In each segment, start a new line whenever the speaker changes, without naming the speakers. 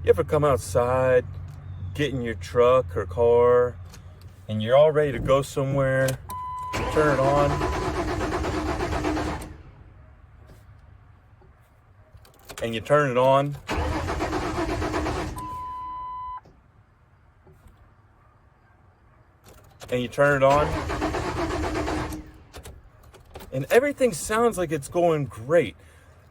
You ever come outside, get in your truck or car, and you're all ready to go somewhere, turn it on, and you turn it on, and you turn it on, and everything sounds like it's going great.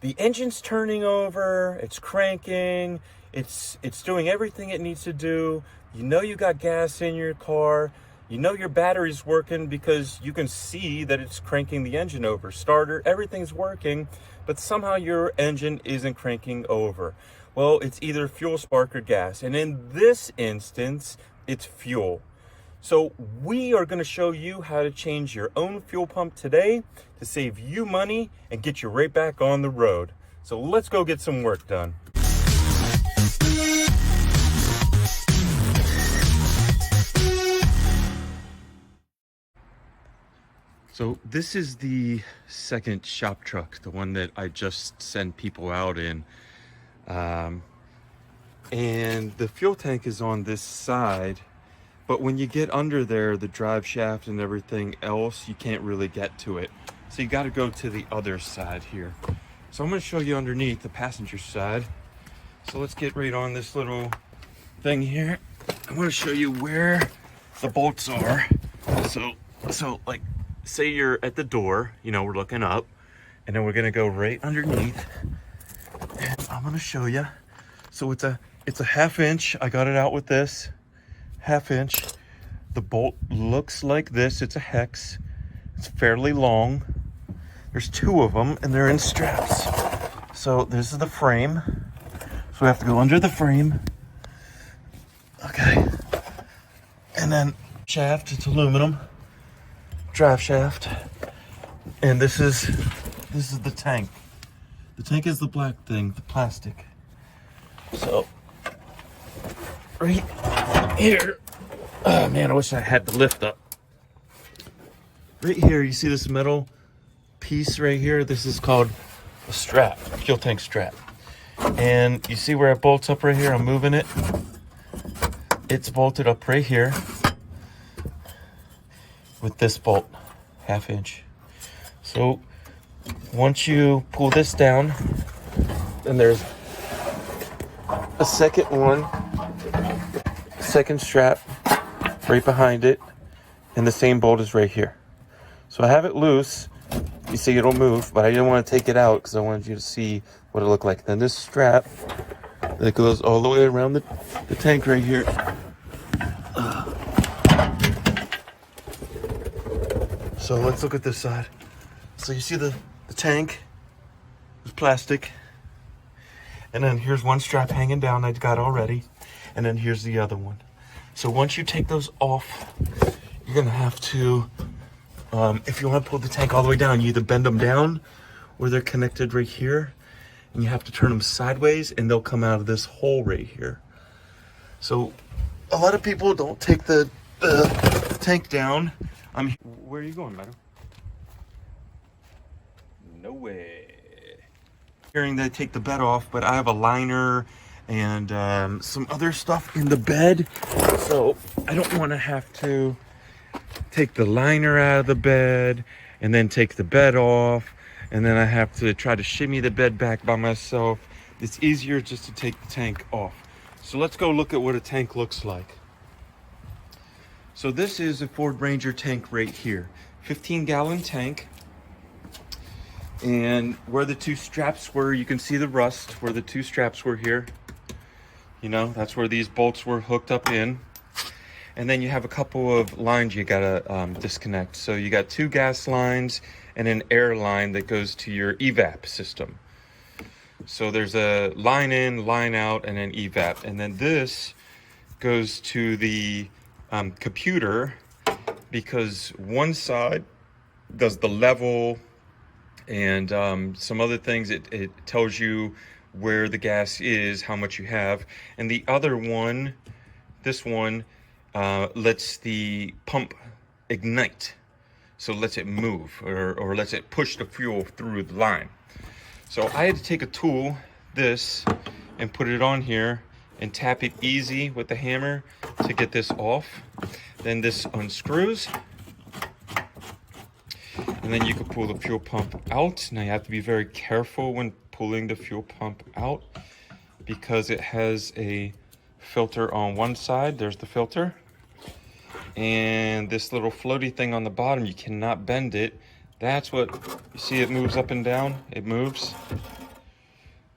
The engine's turning over, it's cranking, it's doing everything it needs to do. You know you got gas in your car. You know your battery's working because you can see that it's cranking the engine over. Starter, everything's working, but somehow your engine isn't cranking over. Well, it's either fuel, spark, or gas. And in this instance, it's fuel. So we are going to show you how to change your own fuel pump today to save you money and get you right back on the road. So let's go get some work done. So this is the second shop truck, the one that I just send people out in. And the fuel tank is on this side. But when you get under there, the drive shaft and everything else, you can't really get to it. So you got to go to the other side here. So I'm going to show you underneath the passenger side. So let's get right on this little thing here. I want to show you where the bolts are. So like, say you're at the door, you know, we're looking up, and then we're going to go right underneath. And I'm going to show you. So it's a 1/2 inch. I got it out with this. 1/2 inch. The bolt looks like this. It's a hex. It's fairly long. There's 2 of them and they're in straps. So this is the frame. So we have to go under the frame. Okay. And then shaft, it's aluminum. Drive shaft. And this is the tank. The tank is the black thing, the plastic. So right here, oh man, I wish I had the lift up. Right here, you see this metal piece right here? This is called a strap, a fuel tank strap. And you see where it bolts up right here? I'm moving it. It's bolted up right here with this bolt, 1/2 inch. So once you pull this down, then there's a second one, second strap right behind it, and the same bolt is right here. So I have it loose. You see it'll move, but I didn't want to take it out because I wanted you to see what it looked like. Then this strap that goes all the way around the tank right here. So let's look at this side. So you see the tank is plastic. And then here's one strap hanging down I got already. And then here's the other one. So once you take those off, you're gonna have to, if you want to pull the tank all the way down, you either bend them down or they're connected right here. And you have to turn them sideways and they'll come out of this hole right here. So a lot of people don't take the tank down. Where are you going, madam? No way. Hearing they take the bed off, but I have a liner and some other stuff in the bed, so I don't want to have to take the liner out of the bed and then take the bed off, and then I have to try to shimmy the bed back by myself. It's easier just to take the tank off. So let's go look at what a tank looks like. So this is a Ford Ranger tank right here, 15-gallon tank. And where the 2 straps were, you can see the rust where the 2 straps were here. You know, that's where these bolts were hooked up in. And then you have a couple of lines you gotta disconnect. So you got 2 gas lines and an air line that goes to your evap system. So there's a line in, line out, and an evap. And then this goes to the computer, because one side does the level and some other things. It tells you where the gas is, how much you have, and the other one, this one, lets the pump ignite, so lets it move or lets it push the fuel through the line. So I had to take a tool, this, and put it on here and tap it easy with the hammer to get this off. Then this unscrews. And then you can pull the fuel pump out. Now you have to be very careful when pulling the fuel pump out because it has a filter on one side. There's the filter. And this little floaty thing on the bottom, you cannot bend it. That's what, you see it moves up and down? It moves.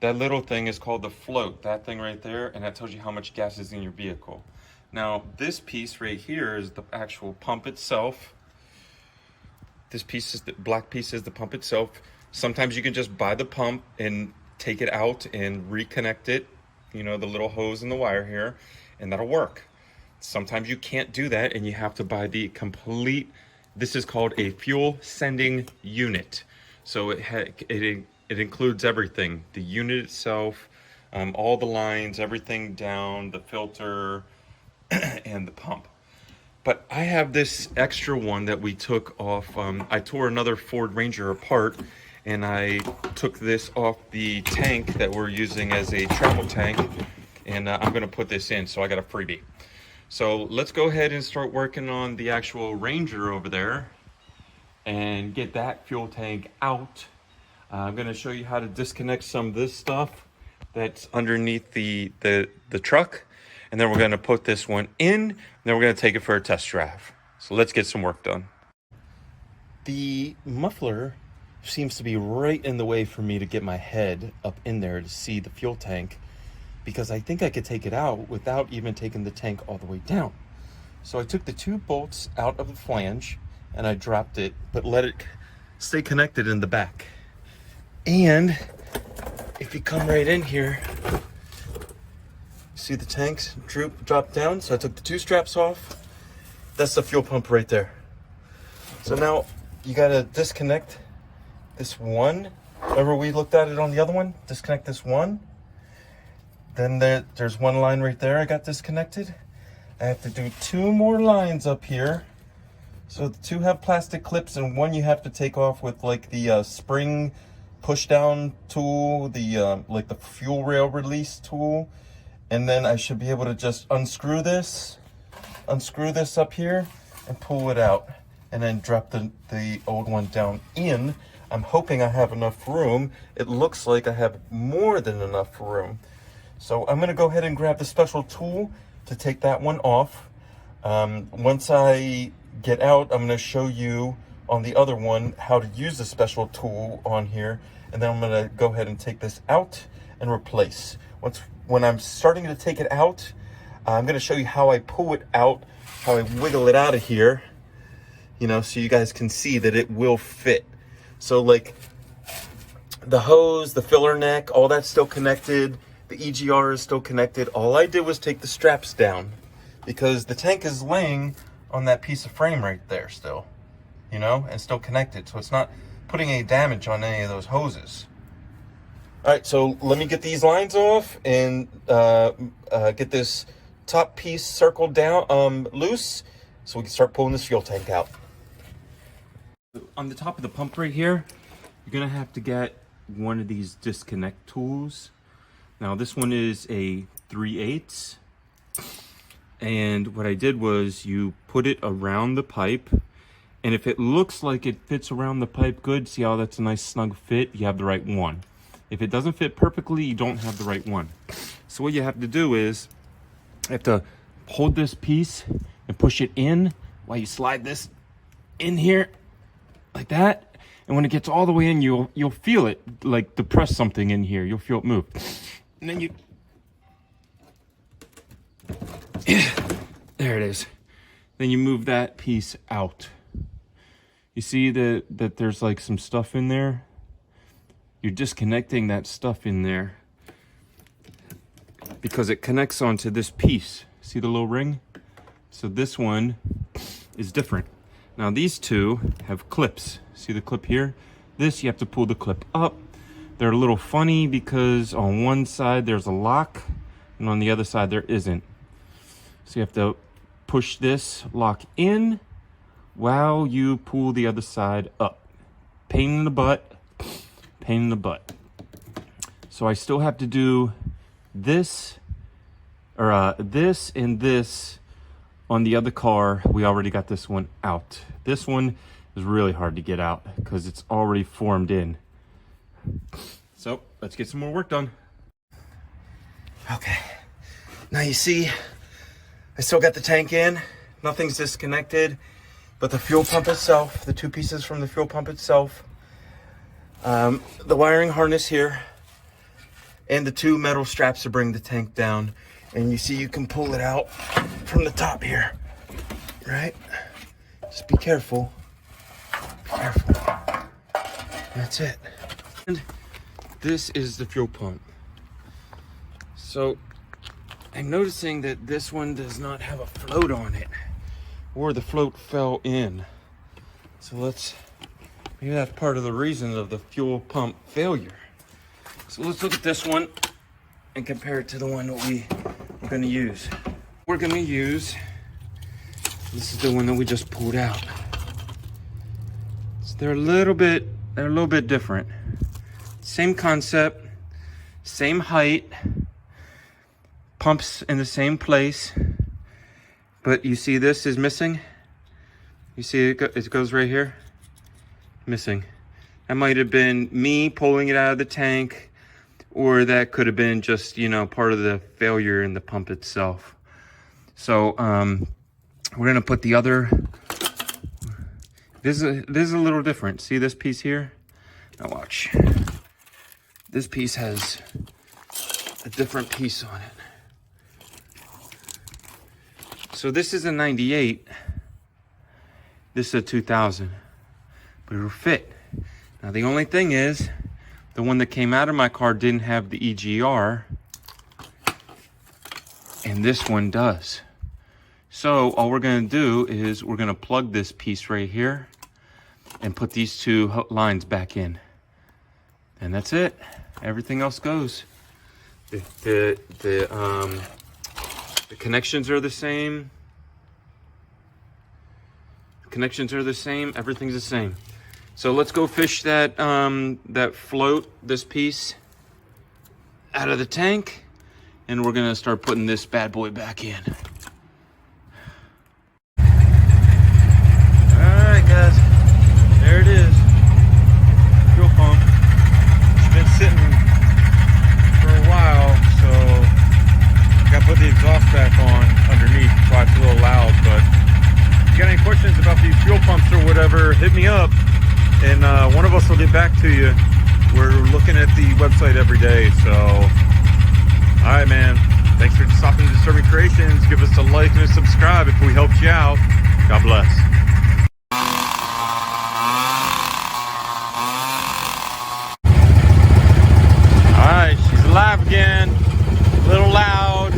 That little thing is called the float, that thing right there, and that tells you how much gas is in your vehicle. Now, this piece right here is the actual pump itself. This piece is the black piece is the pump itself. Sometimes you can just buy the pump and take it out and reconnect it, you know, the little hose and the wire here, and that'll work. Sometimes you can't do that and you have to buy the complete, this is called a fuel sending unit. So it includes everything, the unit itself, all the lines, everything down, the filter, and the pump. But I have this extra one that we took off. I tore another Ford Ranger apart, and I took this off the tank that we're using as a travel tank, and I'm gonna put this in, so I got a freebie. So let's go ahead and start working on the actual Ranger over there and get that fuel tank out. I'm gonna show you how to disconnect some of this stuff that's underneath the truck. And then we're gonna put this one in, and then we're gonna take it for a test drive. So let's get some work done. The muffler seems to be right in the way for me to get my head up in there to see the fuel tank, because I think I could take it out without even taking the tank all the way down. So I took the 2 bolts out of the flange and I dropped it, but let it stay connected in the back. And if you come right in here, see the tanks drop down. So I took the 2 straps off. That's the fuel pump right there. So now you gotta disconnect this one. Remember we looked at it on the other one? Disconnect this one. Then there's one line right there I got disconnected. I have to do 2 more lines up here. So the 2 have plastic clips, and one you have to take off with like the spring push down tool, the like the fuel rail release tool. And then I should be able to just unscrew this up here and pull it out, and then drop the old one down in. I'm hoping I have enough room. It looks like I have more than enough room. So I'm gonna go ahead and grab the special tool to take that one off. Once I get out, I'm gonna show you on the other one how to use the special tool on here. And then I'm gonna go ahead and take this out and replace. When I'm starting to take it out, I'm gonna show you how I pull it out, how I wiggle it out of here, you know, so you guys can see that it will fit. So like the hose, the filler neck, all that's still connected. The EGR is still connected. All I did was take the straps down because the tank is laying on that piece of frame right there still, you know, and still connected. So it's not putting any damage on any of those hoses. All right, so let me get these lines off and get this top piece circled down loose so we can start pulling this fuel tank out. On the top of the pump right here, you're gonna have to get one of these disconnect tools. Now this one is a 3/8, and what I did was you put it around the pipe, and if it looks like it fits around the pipe good, see how that's a nice snug fit, you have the right one. If it doesn't fit perfectly, you don't have the right one. So what you have to do is you have to hold this piece and push it in while you slide this in here like that. And when it gets all the way in, you'll feel it like depress something in here. You'll feel it move. And then there it is. Then you move that piece out. You see that there's like some stuff in there? You're disconnecting that stuff in there because it connects onto this piece. See the little ring? So this one is different. Now these 2 have clips. See the clip here? This, you have to pull the clip up. They're a little funny because on one side there's a lock and on the other side there isn't. So you have to push this lock in while you pull the other side up. Pain in the butt. Pain in the butt. So I still have to do this or this and this on the other car. We already got this one out. This one is really hard to get out because it's already formed in. So let's get some more work done. Okay, now you see I still got the tank in, nothing's disconnected, but the fuel pump itself, the two pieces from the fuel pump itself, the wiring harness here, and the two metal straps to bring the tank down. And you see you can pull it out from the top here, right? Just be careful, be careful. That's it. And this is the fuel pump. So I'm noticing that this one does not have a float on it, or the float fell in. So maybe that's part of the reason of the fuel pump failure. So let's look at this one and compare it to the one that we're gonna use. We're gonna use, this is the one that we just pulled out. So they're a little bit different. Same concept, same height, pumps in the same place, but you see this is missing. You see it goes right here, missing. That might have been me pulling it out of the tank, or that could have been just, you know, part of the failure in the pump itself. So we're gonna put the other, this is a little different. See this piece here? Now watch. This piece has a different piece on it. So this is a 98. This is a 2000, but it'll fit. Now the only thing is, the one that came out of my car didn't have the EGR, and this one does. So all we're gonna do is we're gonna plug this piece right here and put these two lines back in. And that's it. Everything else goes. The connections are the same. Connections are the same. Everything's the same. So let's go fish that that float, this piece, out of the tank, and we're gonna start putting this bad boy back in. All right, guys, there it is. Fuel pump. It's been sitting for a while, so I gotta put the exhaust back on underneath. That's why it's a little loud. But if you got any questions about these fuel pumps or whatever, hit me up. And one of us will get back to you. We're looking at the website every day. So, all right, man. Thanks for stopping Disturbing Kreationz. Give us a like and a subscribe if we helped you out. God bless. All right, she's alive again. A little loud.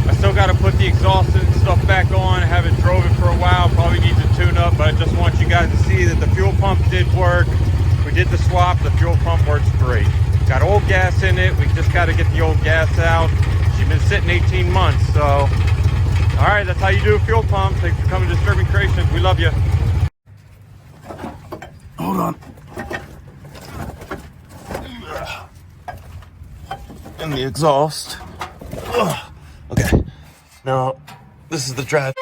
I still got to put the exhaust and stuff back on. I haven't drove it for a while. Probably needs a tune-up, but I just want you guys to see that the fuel pump did work. We did the swap. The fuel pump works great. Got old gas in it. We just got to get the old gas out. She's been sitting 18 months, so all right, that's how you do a fuel pump. Thanks for coming to Disturbing Kreationz. We love you. Hold on. And the exhaust. Okay. Now, this is the drive.